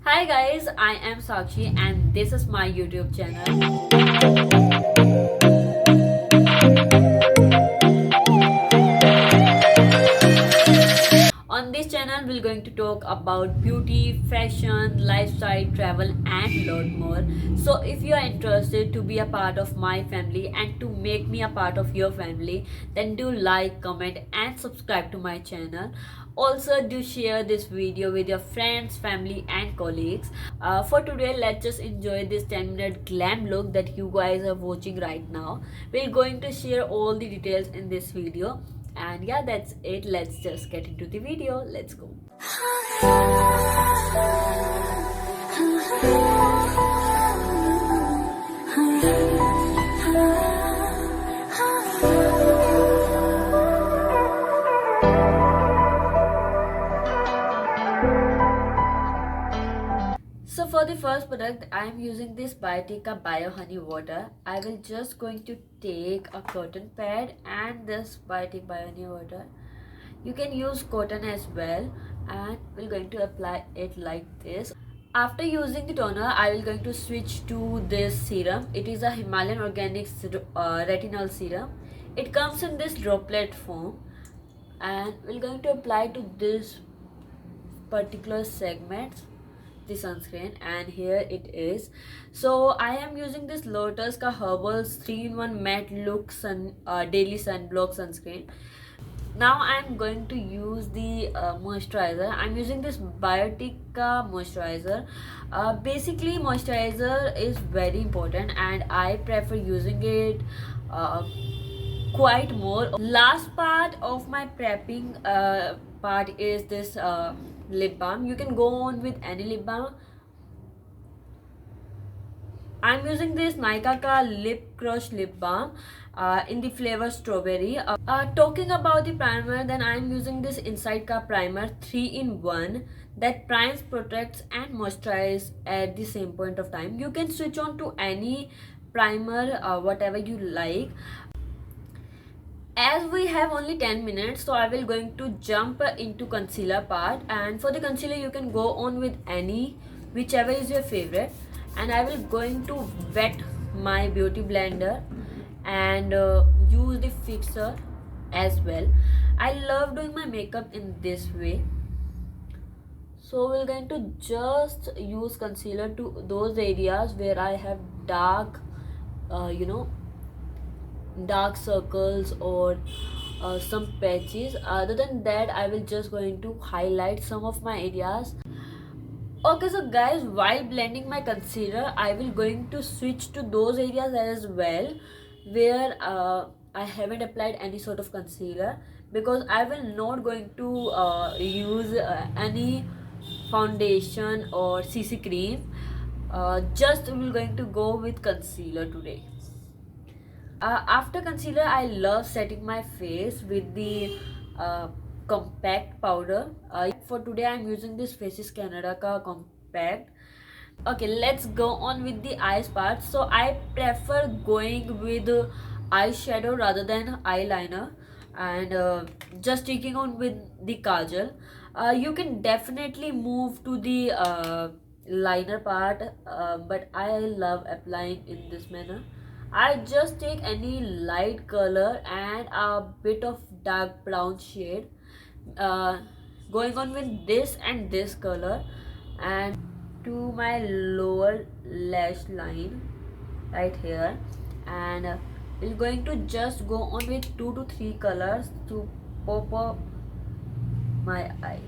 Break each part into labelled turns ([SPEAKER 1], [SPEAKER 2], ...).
[SPEAKER 1] Hi guys, I am Sakshi and this is my YouTube channel. On this channel, we're going to talk about beauty, fashion, lifestyle, travel, and lot more. So, if you are interested to be a part of my family and to make me a part of your family, then do like, comment, and subscribe to my channel. Also, do share this video with your friends, family, and colleagues. For today, let's just enjoy this 10-minute glam look that you guys are watching right now. We're going to share all the details in this video, and yeah, that's it. Let's just get into the video. Let's go. So for the first product, I am using this Biotique Bio Honey Water. I will just going to take a cotton pad and this Biotique Bio Honey Water. You can use cotton as well, and we're going to apply it like this. After using the toner, I will going to switch to this serum. It is a Himalayan organic retinol serum. It comes in this droplet form, and we're going to apply to this particular segment the sunscreen, and here it is. So I am using this Lotus ka Herbals 3-in-1 matte look daily sunblock sunscreen. Now I'm going to use the moisturizer. I'm using this Biotique moisturizer. Basically, moisturizer is very important, and I prefer using it quite more. Last part of my prepping part is this lip balm. You can go on with any lip balm. I'm using this Nykaa ka lip crush lip balm in the flavor strawberry. Talking about the primer, then I'm using this Inside Ka primer 3-in-1 that primes, protects, and moisturizes at the same point of time. You can switch on to any primer, whatever you like. As we have only 10 minutes, so I will going to jump into concealer part, and for the concealer you can go on with any, whichever is your favorite, and I will going to wet my beauty blender and use the fixer as well. I love doing my makeup in this way. So we're going to just use concealer to those areas where I have dark dark circles or some patches. Other than that, I will just going to highlight some of my areas. Okay, so guys, while blending my concealer, I will going to switch to those areas as well where I haven't applied any sort of concealer, because I will not going to use any foundation or CC cream. Just we're going to go with concealer today. After concealer, I love setting my face with the compact powder. For today, I'm using this Faces Canada ka compact. Okay, let's go on with the eyes part. So I prefer going with eyeshadow rather than eyeliner, and just taking on with the kajal. You can definitely move to the liner part, but I love applying in this manner. I just take any light color and a bit of dark brown shade, uh, going on with this and this color, and to my lower lash line right here, and we're going to just go on with 2 to 3 colors to pop up my eye.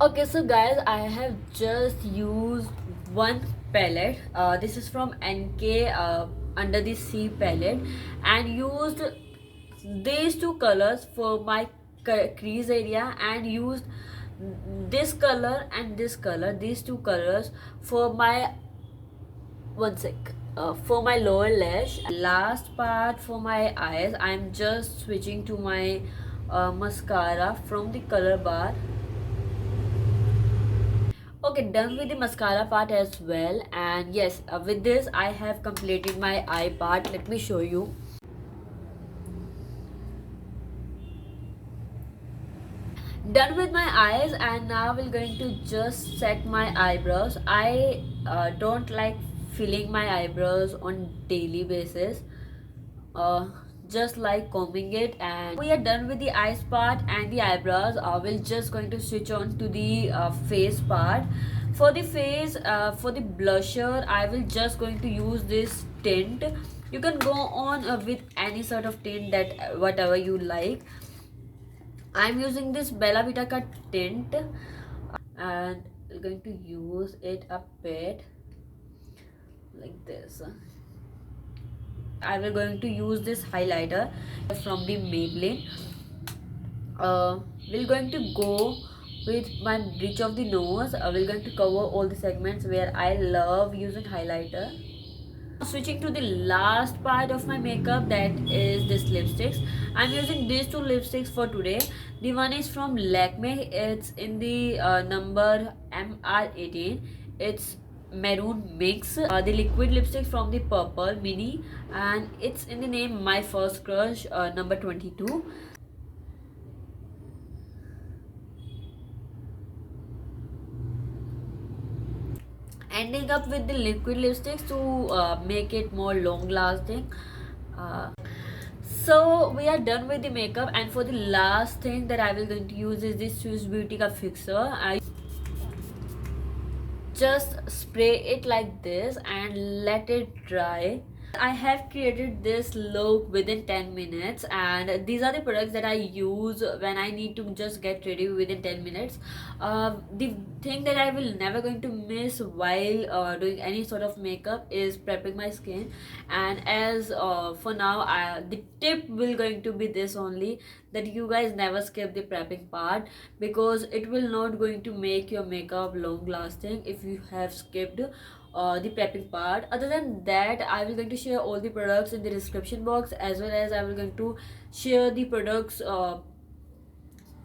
[SPEAKER 1] Okay, so guys, I have just used one palette. This is from NK under the sea palette, and used these two colors for my crease area, and used this color and this color, these two colors for my for my lower lash. Last part for my eyes, I'm just switching to my mascara from the Colorbar. Okay, done with the mascara part as well, and yes, with this I have completed my eye part. Let me show you. Done with my eyes, and now we're going to just set my eyebrows. I don't like filling my eyebrows on daily basis. uh, just like combing it. And we are done with the eyes part and the eyebrows. We're just going to switch on to the face part. For the face, for the blusher, I will just going to use this tint. You can go on with any sort of tint that whatever you like. I'm using this Bellavita ka tint, and I'm going to use it a bit like this. I will going to use this highlighter from the Maybelline. We're going to go with my bridge of the nose. We're going to cover all the segments where I love using highlighter. Switching to the last part of my makeup, that is this lipsticks. I'm using these two lipsticks for today. The one is from Lakme. It's in the number MR18. It's Maroon mix. The liquid lipstick from the Purple mini, and it's in the name My First Crush, number 22. Ending up with the liquid lipsticks to make it more long lasting. So we are done with the makeup, and for the last thing that I will going to use is this Swiss Beauty ka fixer. I just spray it like this and let it dry. I have created this look within 10 minutes, and these are the products that I use when I need to just get ready within 10 minutes. The thing that I will never going to miss while doing any sort of makeup is prepping my skin. And as for now, the tip will going to be this only, that you guys never skip the prepping part, because it will not going to make your makeup long lasting if you have skipped the prepping part. Other than that, I will going to share all the products in the description box, as well as I will going to share the products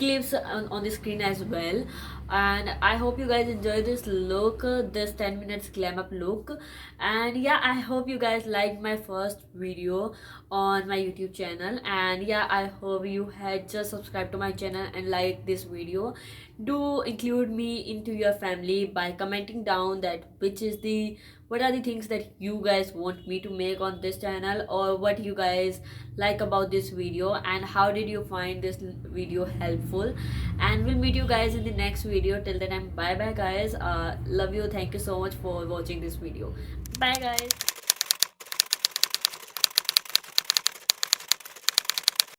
[SPEAKER 1] clips on the screen as well. And I hope you guys enjoy this look, this 10 minutes glam up look. And yeah, I hope you guys liked my first video on my YouTube channel. And yeah, I hope you had just subscribed to my channel and like this video. Do include me into your family by commenting down that what are the things that you guys want me to make on this channel, or what you guys like about this video, and how did you find this video helpful. And we'll meet you guys in the next video. Till then, bye bye guys. Love you. Thank you so much for watching this video. Bye guys.